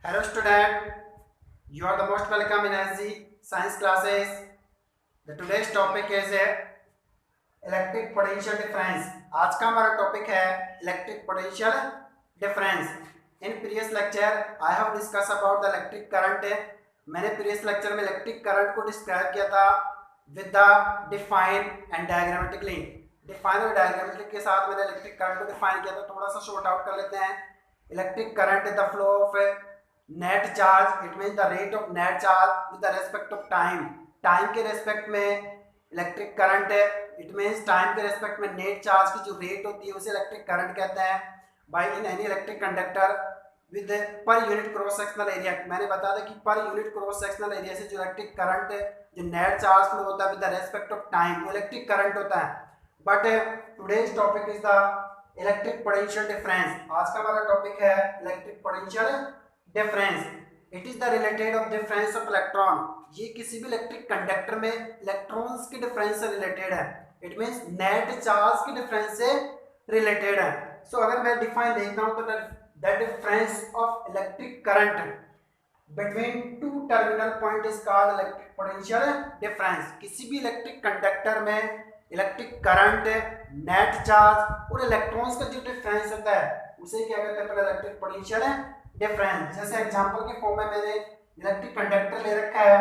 Hello student, you are the most welcome in SG science classes. The today's topic is electric potential difference. आज का हमारा topic है electric potential difference. In previous lecture I have discuss about the electric current. मैंने previous lecture में electric current को describe किया था with the define and diagrammatically. Define और डायग्रामेटिक के साथ मैंने इलेक्ट्रिक करंट को डिफाइन किया था। थोड़ा सा शॉर्ट आउट कर लेते हैं। Electric current is the flow of net charge, it means the rate of net charge with the respect of time. Time के रेस्पेक्ट में इलेक्ट्रिक करंट है, इट मीन्स टाइम के रेस्पेक्ट में नेट चार्ज की जो रेट होती है उसे इलेक्ट्रिक करंट कहते हैं। By in any electric conductor with per unit cross sectional area. मैंने बताया था कि पर यूनिट क्रॉस सेक्शनल एरिया से जो इलेक्ट्रिक करंट जो नेट चार्ज फ्लो होता है with the respect of time वो इलेक्ट्रिक करंट होता है। But today's topic is the electric potential difference. आज का हमारा टॉपिक है electric potential difference. It is the related of difference of electron. ये किसी भी इलेक्ट्रिक कंडक्टर में इलेक्ट्रॉन्स के डिफरेंस से रिलेटेड है। इट मींस नेट चार्ज के डिफरेंस से रिलेटेड है। सो अगर मैं डिफाइन देखता हूं तो the difference of electric current between two terminal point is called electric potential difference. किसी भी इलेक्ट्रिक कंडक्टर में इलेक्ट्रिक करंट, नेट चार्ज और इलेक्ट्रॉन्स का जो डिफरेंस होता है उसे क्या कहते हैं? Electric potential difference. जैसे एग्जांपल के फॉर्म में मैंने इलेक्ट्रिक कंडक्टर ले रखा है,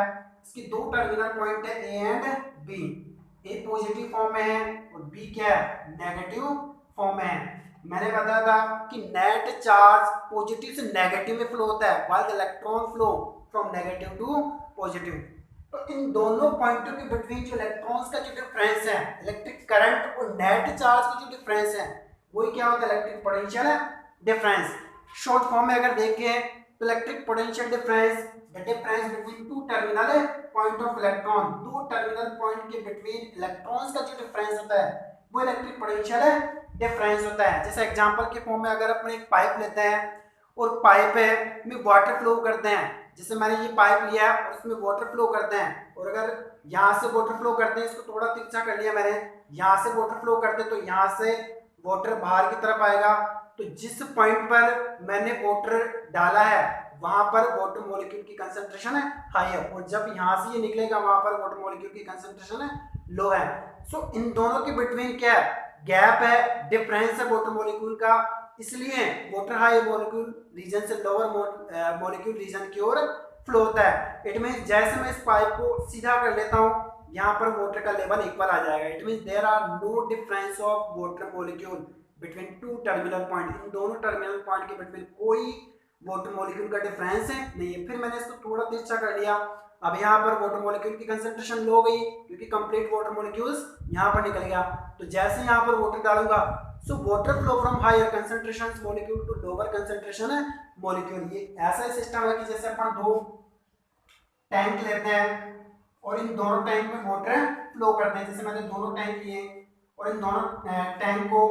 इसकी दो टर्मिनल पॉइंट है A and B. A positive form में है और बी क्या है? नेगेटिव फॉर्म में है। मैंने बताया था कि नेट चार्ज पॉजिटिव से नेगेटिव में फ्लो होता है while electron flow from negative to positive. तो इन दोनों पॉइंटों के बिटवीन जो इलेक्ट्रॉन्स का जो डिफरेंस है, इलेक्ट्रिक करंट और नेट चार्ज का जो डिफरेंस है वही क्या होता है? Electric potential difference. Short form में अगर देखें तो electric potential difference the difference between two terminal point of electron. दो टर्मिनल पॉइंट के बिटवीन इलेक्ट्रॉन्स का जो डिफरेंस होता है वो इलेक्ट्रिक पोटेंशियल डिफरेंस होता है। जैसे एग्जांपल के फॉर्म में अगर अपन एक पाइप लेते हैं और पाइप में वाटर फ्लो करते हैं, जैसे मैंने ये पाइप लिया और उसमें वाटर फ्लो करते हैं, और अगर यहाँ से वाटर फ्लो करते हैं, इसको थोड़ा तिरछा कर लिया मैंने, यहाँ से वाटर फ्लो करते हैं तो यहाँ से वाटर बाहर की तरफ आएगा। तो जिस पॉइंट पर मैंने वाटर डाला है वहां पर वाटर मॉलिक्यूल की कंसंट्रेशन हाई है, और जब यहाँ से ये निकलेगा वहां पर वाटर मॉलिक्यूल की कंसंट्रेशन लो है। सो इन दोनों के बिटवीन क्या है? गैप है, डिफरेंस है वाटर मॉलिक्यूल का। इसलिए वाटर हाई मॉलिक्यूल रीजन से लोअर मॉलिक्यूल रीजन की ओर फ्लो होता है। इट मींस जैसे मैं इस पाइप को सीधा कर लेता हूँ यहाँ पर वाटर का लेवल इक्वल आ जाएगा। It means there are no difference of water molecule between two terminal point. इन दोनों टर्मिनल पॉइंट के बिटवीन कोई वाटर मॉलिक्यूल का डिफरेंस है नहीं है। फिर मैंने इसको थोड़ा तिरछा कर लिया, अब यहाँ पर वाटर मॉलिक्यूल की कंसंट्रेशन लो हो गई क्योंकि कंप्लीट वाटर मॉलिक्यूल्स यहाँ पर निकल गया। तो जैसे यहाँ पर वाटर डालूंगा so water flow from higher concentration molecule to lower concentration molecule. ये ऐसा सिस्टम है कि जैसे अपन दो टैंक लेते हैं और इन दोनों टैंक में वाटर फ्लो करते हैं। जैसे मैंने दोनों टैंक लिए और इन दोनों टैंक को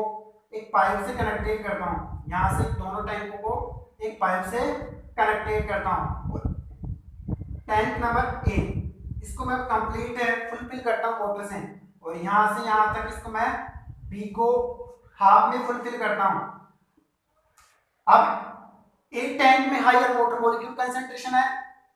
एक पाइप से कनेक्टेड करता हूँ, यहाँ से दोनों टैंकों को एक पाइप से कनेक्टेड करता हूँ। टैंक नंबर ए इसको मैं कंप्लीट फुलफिल करता हूँ वाटर से, और यहाँ से यहाँ तक इसको मैं बी को हाफ में फुलफिल करता हूँ। अब ए टैंक में हायर वाटर मॉलिक्यूल कंसंट्रेशन है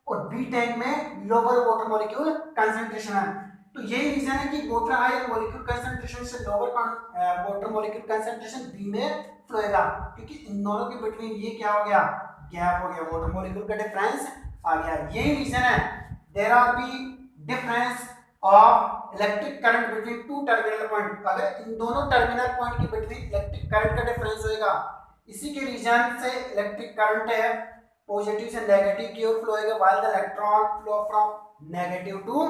और बी टैंक में लोअर वाटर मॉलिक्यूल कंसंट्रेशन है। तो यही रीजन है कि वाटर हायर मॉलिक्यूल कंसंट्रेशन से lower water molecule concentration B में फ्लो होगा, क्योंकि इन दोनों के बिटवीन ये क्या हो गया? गैप हो गया, वाटर मॉलिक्यूल का डिफरेंस आ गया। यही रीजन है there are be difference of electric current between two terminal point. अगर इन दोनों टर्मिनल पॉइंट के बिटवीन इलेक्ट्रिक करंट का डिफरेंस होगा, इसी के रीजन से इलेक्ट्रिक करंट है पॉजिटिव से नेगेटिव की ओर फ्लो होगा while the electron flow from negative to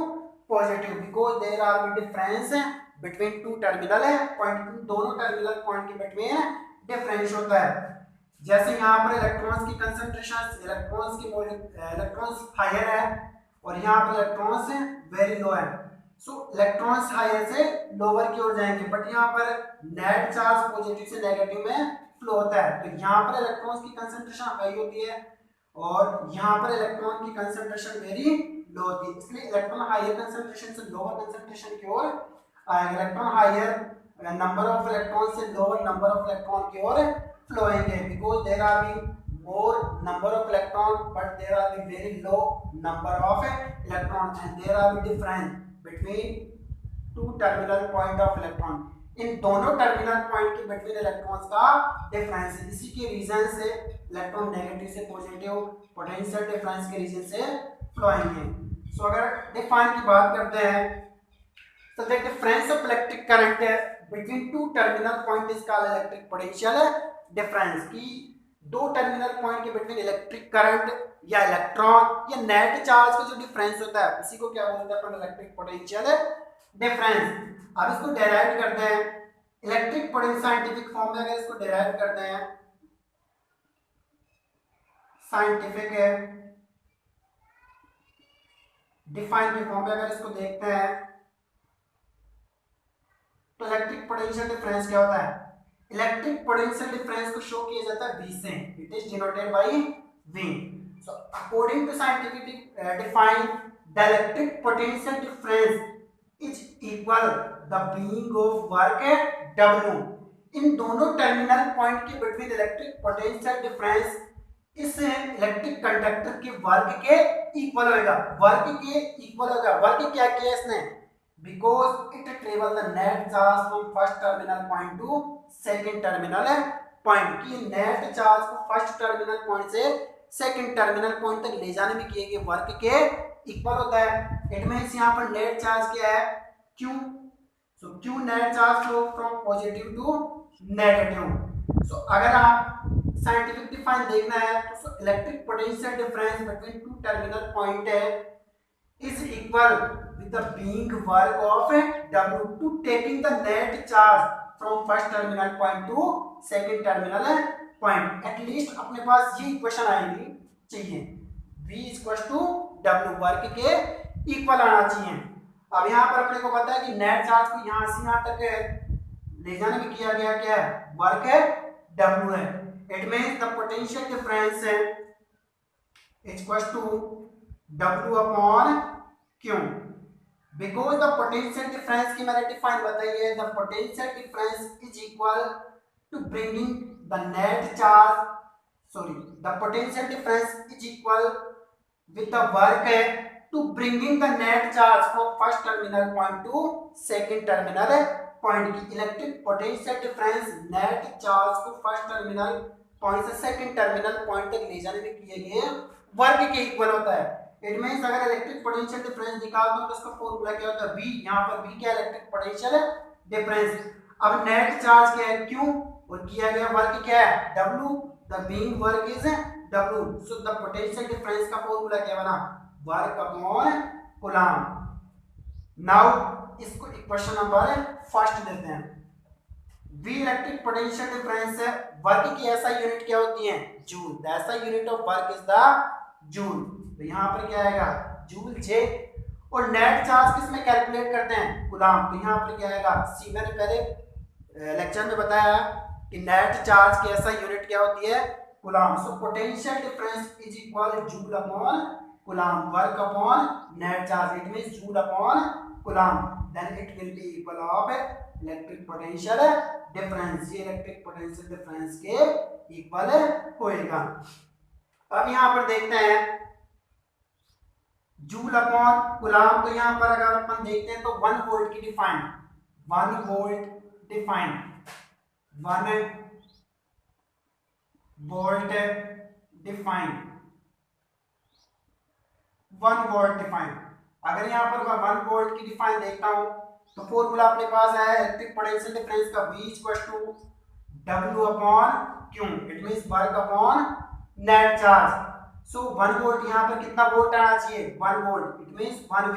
positive because there are be difference between two terminal point. दोनों टर्मिनल पॉइंट के बिटवीन डिफरेंस होता है। जैसे यहाँ पर इलेक्ट्रॉन्स की कंसंट्रेशन इलेक्ट्रॉन्स हायर है और यहाँ पर इलेक्ट्रॉन्स वेरी लो है। सो इलेक्ट्रॉन्स हायर से लोअर की ओर जाएंगे, बट यहाँ पर नेट चार्ज पॉजिटिव से नेगेटिव में फ्लो होता है। तो यहाँ पर इलेक्ट्रॉन्स की कंसंट्रेशन हाई होती है और यहाँ पर इलेक्ट्रॉन की कंसंट्रेशन वेरी लो होती है। इसलिए इलेक्ट्रॉन हायर कंसंट्रेशन से लोअर कंसंट्रेशन की ओर आएगा। Electron higher number of electron से लोअर नंबर ऑफ इलेक्ट्रॉन की ओर फ्लो होंगे because there are be more number of electron, but there are the very low number of electrons, and there are the difference between two terminal point of electron. इन दोनों terminal point के between electrons का difference, इसी के reason से electron negative से positive potential difference के reason से flow आएंगे. सो अगर डिफाइन की बात करते हैं तो the difference of electric current between two terminal point is called electric potential difference. की दो टर्मिनल पॉइंट के बिटवीन इलेक्ट्रिक करंट या इलेक्ट्रॉन या नेट चार्ज का जो डिफरेंस होता है उसी को क्या बोलते हैं अपन, इलेक्ट्रिक पोटेंशियल डिफरेंस. अब इसको डेराइव करते हैं इलेक्ट्रिक पोटेंशियल साइंटिफिक फॉर्म में, अगर इसको डेराइव करते हैं साइंटिफिक डिफाइन के फॉर्म में अगर इसको देखते हैं तो इलेक्ट्रिक पोटेंशियल डिफरेंस क्या होता है. इलेक्ट्रिक पोटेंशियल डिफरेंस को शो किया जाता है V से. It is denoted by V. So according to scientific define the electric potential difference is equal the being of work W. इन दोनों टर्मिनल पॉइंट के बिटवीन इलेक्ट्रिक पोटेंशियल डिफरेंस इस electric conductor के work के equal होगा. Work के equal होगा. Work क्या किया इसने, because it travel the net charge from first terminal point to second terminal point. की नेट चार्ज को फर्स्ट टर्मिनल पॉइंट से सेकंड टर्मिनल पॉइंट तक ले जाने में किए गए वर्क के इक्वल होता है. इट मींस यहाँ पर नेट चार्ज क्या है, Q. So Q net charge flow from positive to negative. So अगर आप साइंटिफिक डिफाइन देखना है तो electric potential difference between two terminal point है is equal with the being work of W to taking the net charge from first terminal point to second terminal point. At least अपने पास ये equation आएगी चाहिए, V equal to W work के equal आना चाहिए. अब यहाँ पर अपने को पता है कि नेट चार्ज को यहाँ से यहाँ तक ले जाने में किया गया क्या है, वर्क है W है. It means the potential difference equal to W upon Q. Because the potential difference की मैंने डिफाइन बताई है, the potential difference is equal to bringing the net charge, sorry the potential difference is equal with the work to bringing the net charge from first terminal point to second terminal point. की electric potential difference net charge को first terminal point से second terminal point तक ले जाने में किए गए work के इक्वल होता है. इट मींस अगर इलेक्ट्रिक पोटेंशियल डिफरेंस निकाल दो तो इसका फॉर्मूला क्या होता है, V. यहाँ पर V क्या है, इलेक्ट्रिक पोटेंशियल डिफरेंस. अब नेट चार्ज क्या है, Q, और किया गया वर्क क्या है, W. The being work is W. So the potential difference का फॉर्मूला क्या बना, वर्क अपॉन कूलम्ब. नाउ इसको इक्वेशन नंबर फर्स्ट देते हैं. V इलेक्ट्रिक पोटेंशियल डिफरेंस है, वर्क की ऐसा यूनिट क्या होती है, जूल. द ऐसा unit of work is the joule. तो यहाँ पर क्या आएगा, जूल J. और नेट चार्ज किस में कैलकुलेट करते हैं, कूलम्ब. तो यहाँ पर क्या आएगा C. मैंने पहले लेक्चर में बताया कि नेट चार्ज की ऐसा यूनिट क्या होती है, coulomb. So potential difference is equal joule upon coulomb, work upon net charge. It means joule upon coulomb. Then it will be equal of electric potential difference. ये electric potential difference के equal होएगा. अब यहाँ पर देखते हैं joule upon coulomb. तो यहाँ पर अगर अपन देखते हैं तो 1 वोल्ट की define, 1 volt define, 1 volt define, 1 volt define. अगर यहाँ पर मैं 1 वोल्ट की डिफाइन देखता हूँ तो फॉर्मूला अपने पास है इलेक्ट्रिक पोटेंशियल डिफरेंस का V equal to W upon Q. It means work upon net charge. So 1 volt यहाँ पर कितना वोल्ट आना चाहिए, 1 वोल्ट. It means 1V.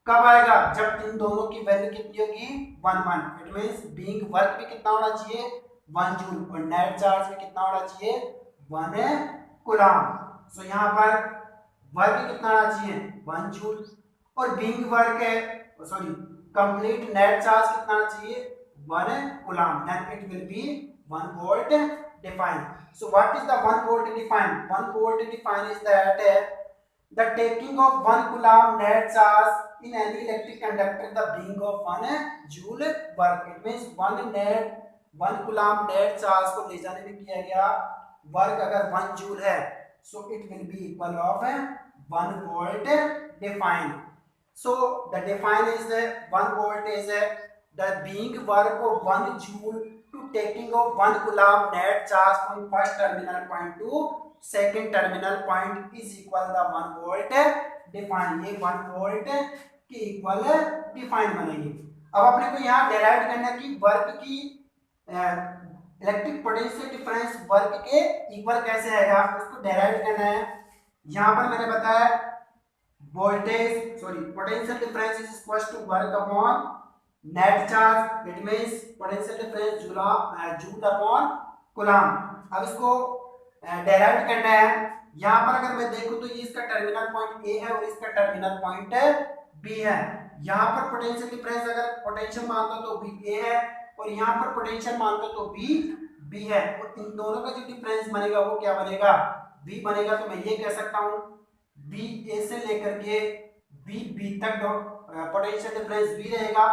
कब आएगा, जब इन दोनों की वैल्यू कितनी होगी, 1 1. इट मींस बीइंग वर्क भी कितना होना चाहिए, 1 जूल, और नेट चार्ज में कितना होना चाहिए, 1 कूलम्ब. सो यहाँ पर वर्क कितना आना चाहिए, 1 जूल, और बीइंग वर्क है, सॉरी कंप्लीट नेट चार्ज कितना आना चाहिए, 1 coulomb. Then it will be 1 volt define. So what is the 1 volt define, 1 volt define is that the taking of 1 coulomb net charge in any electric conductor the being of 1 joule work. It means 1 coulomb net charge को ले जाने में किया गया work अगर 1 joule है so it will be equal of 1 volt define. So the define is 1 volt is the being work of 1 joule to taking of 1 coulomb net charge from first terminal point to second terminal point is equal the 1 volt define. ये 1 volt के equal define बनेगी। अब अपने को यहाँ derive करना कि work की इलेक्ट्रिक पोटेंशियल डिफरेंस वर्क के इक्वल कैसे आएगा, उसको डेराइव करना है। यहाँ पर मैंने बताया voltage potential difference is equal to work upon net charge, it means potential difference joule upon coulomb. अब इसको डेराइव करना है। यहाँ पर अगर मैं देखूं तो ये इसका टर्मिनल पॉइंट ए है और इसका टर्मिनल पॉइंट बी है। यहाँ पर पोटेंशियल डिफरेंस अगर पोटेंशियल मानता तो बी ए है और यहाँ पर पोटेंशियल मानता तो बी है, और इन दोनों का जो डिफरेंस बनेगा वो क्या बनेगा, बी बनेगा। तो मैं ये कह सकता हूँ बी ए से लेकर के बी तक पोटेंशियल डिफरेंस बी रहेगा,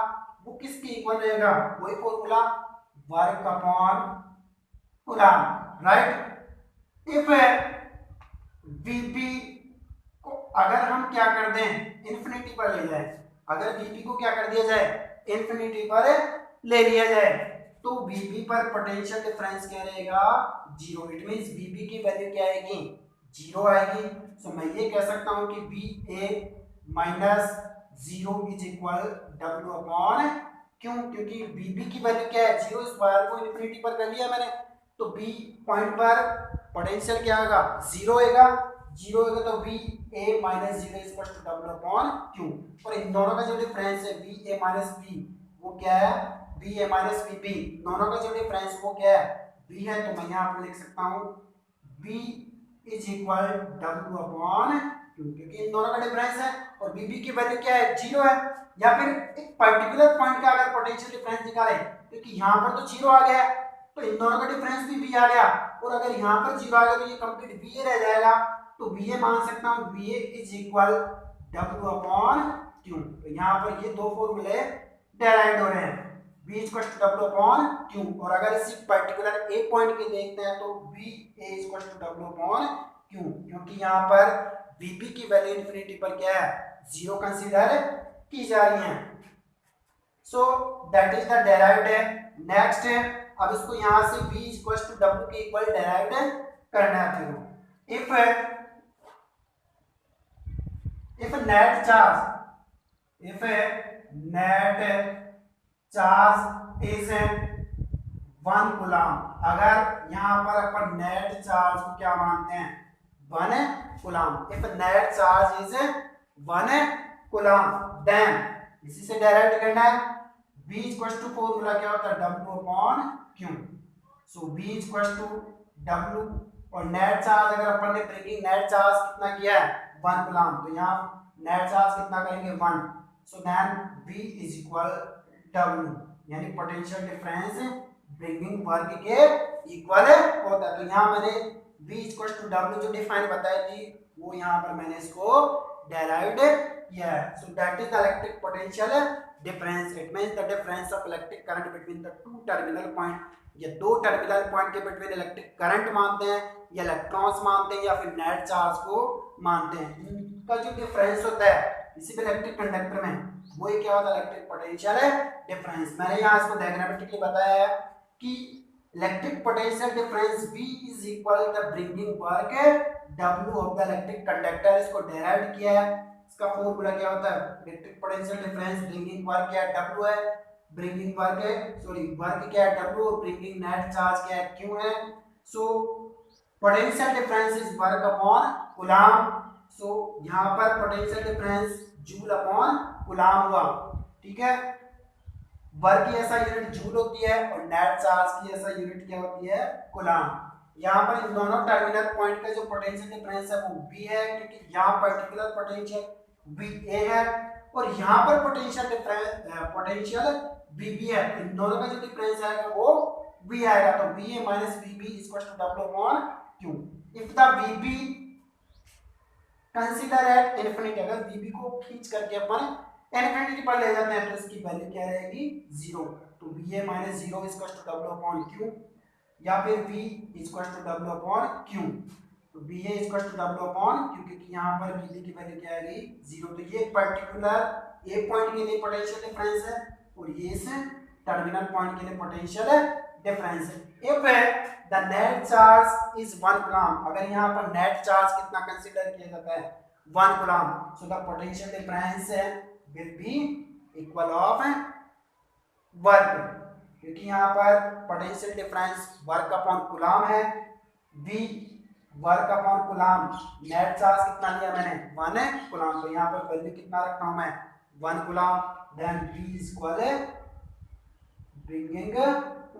वो किसके इक्वल रहेगा, वही formula work upon coulomb, right. If VP को अगर हम क्या कर दें इन्फिनिटी पर ले जाए, अगर वीपी को क्या कर दिया जाए इन्फिनिटी पर ले लिया जाए, तो वीपी पर पोटेंशियल डिफरेंस क्या रहेगा, जीरो। इट मींस वीपी की वैल्यू क्या आएगी, जीरो आएगी। सो मैं ये कह सकता हूं कि we A minus zero is equal W upon क्यों, क्योंकि वीबी की वैल्यू क्या है, जीरो, स्क्वायर को इन्फिनिटी पर कर लिया मैंने, तो बी पॉइंट पर पोटेंशियल क्या होगा, जीरो होगा। जीरो होगा तो V A minus zero is equal to W upon Q. और इन दोनों का जो डिफरेंस है वी ए माइनस बी वो क्या है, V A minus V B, दोनों का जो डिफरेंस वो क्या है, बी है। तो मैं यहाँ पर लिख सकता हूँ B is equal W upon Q, क्योंकि इन दोनों का डिफरेंस है और बीबी की वैल्यू क्या है, जीरो है। या फिर एक पर्टिकुलर पॉइंट का अगर पोटेंशियल डिफरेंस निकाले, क्योंकि यहाँ पर तो जीरो आ गया है तो इन दोनों का डिफरेंस भी बी आ गया, और अगर यहाँ पर जीरो आ गया तो ये कंप्लीट बी ए रह जाएगा। तो बी ए मान सकता हूँ B A is equal W upon Q. तो यहाँ पर ये दो फॉर्मूले डेराइव हो रहे हैं, b equal to W upon Q. और अगर इसी पर्टिकुलर ए पॉइंट के देखते हैं तो b a equal to W upon Q, क्योंकि यहाँ पर vp की वैल्यू इन्फिनिटी पर क्या है, जीरो कंसीडर की जा रही है। सो दैट इज द डेराइव्ड है। नेक्स्ट है, अब इसको यहाँ से v इक्वल टू डब्ल्यू के इक्वल डेराइव्ड करना है। फिर if net charge is 1 coulomb, अगर यहाँ पर अपन नेट चार्ज को क्या मानते हैं, 1 coulomb. If net charge is 1 coulomb then इसी से डायरेक्ट करना है, b इक्वल टू फॉर्मूला क्या होता है, w upon q। So b equal to w, और नेट चार्ज अगर अपन ने ब्रेकिंग नेट चार्ज कितना किया है, 1 कूलम्ब, तो यहाँ नेट चार्ज कितना करेंगे, 1। So then v is equal w, यानी पोटेंशियल डिफरेंस ब्रिंगिंग वर्क के इक्वल होता है। तो यहाँ मैंने v इक्वल टू w जो डिफाइन बताई थी वो यहाँ पर मैंने इसको डेराइव्ड किया है। सो that is the electric potential difference, it means the difference of electric current between the two terminal point. ये दो टर्मिनल पॉइंट के बिटवीन इलेक्ट्रिक करंट मानते हैं या इलेक्ट्रॉन्स मानते हैं या फिर नेट चार्ज को मानते हैं, इनका जो डिफरेंस होता है इसी पे इलेक्ट्रिक कंडक्टर में वो क्या होता है, इलेक्ट्रिक पोटेंशियल डिफरेंस। मैंने यहाँ इसको डायग्रामेटिकली बताया है कि electric potential difference V is equal the bringing work W of the electric conductor. इसको डेराइव किया है, इसका फॉर्मूला क्या होता है, electric potential difference bringing work क्या है, W है, ब्रिंगिंग वर्क है, वर्क क्या है W, और ब्रिंगिंग नेट चार्ज क्या है, Q है। So potential difference is work upon coulomb. So यहाँ पर potential difference joule upon coulomb हुआ, ठीक है। वर्क की ऐसा यूनिट जूल होती है और नेट चार्ज की ऐसा यूनिट क्या होती है, कूलम्ब। यहाँ पर इन दोनों टर्मिनल पॉइंट का जो पोटेंशियल डिफरेंस है वो V है, क्योंकि यहाँ पर्टिकुलर पोटेंशियल VA है और यहाँ पर पोटेंशियल VB है। इन दोनों का जो डिफरेंस आएगा वो V आएगा। तो VA minus VB equal to W upon Q। If the VB consider at infinity, अगर VB को खींच करके अपन इन्फिनिटी पर ले जाते हैं तो इसकी वैल्यू क्या रहेगी, जीरो। तो VA minus zero equal to W upon Q, या फिर V equal to W upon Q। तो B A equal to W upon, क्योंकि यहाँ पर बिजली की वैल्यू क्या आएगी 0, तो ये पर्टिकुलर ए पॉइंट के लिए पोटेंशियल डिफरेंस है और ये इस टर्मिनल पॉइंट के लिए पोटेंशियल डिफरेंस है। If the net charge is 1 coulomb, अगर यहाँ पर नेट चार्ज कितना कंसीडर किया जाता है 1 coulomb, so the potential difference will be equal of work, क्योंकि यहाँ पर potential difference work upon coulomb है। v work upon coulomb, net charge कितना लिया मैंने 1 कूलम, तो यहाँ पर वैल्यू कितना रखता हूं मैं 1 coulomb, then v is equal bringing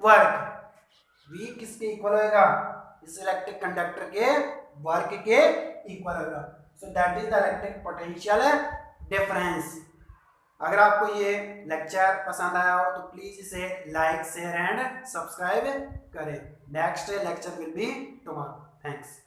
work, v किसके इक्वल होएगा, इस इलेक्ट्रिक कंडक्टर के वर्क के इक्वल होगा। So that is the electric potential difference. अगर आपको ये लेक्चर पसंद आया हो तो प्लीज इसे लाइक शेयर एंड सब्सक्राइब करें। Next lecture will be tomorrow. Thanks.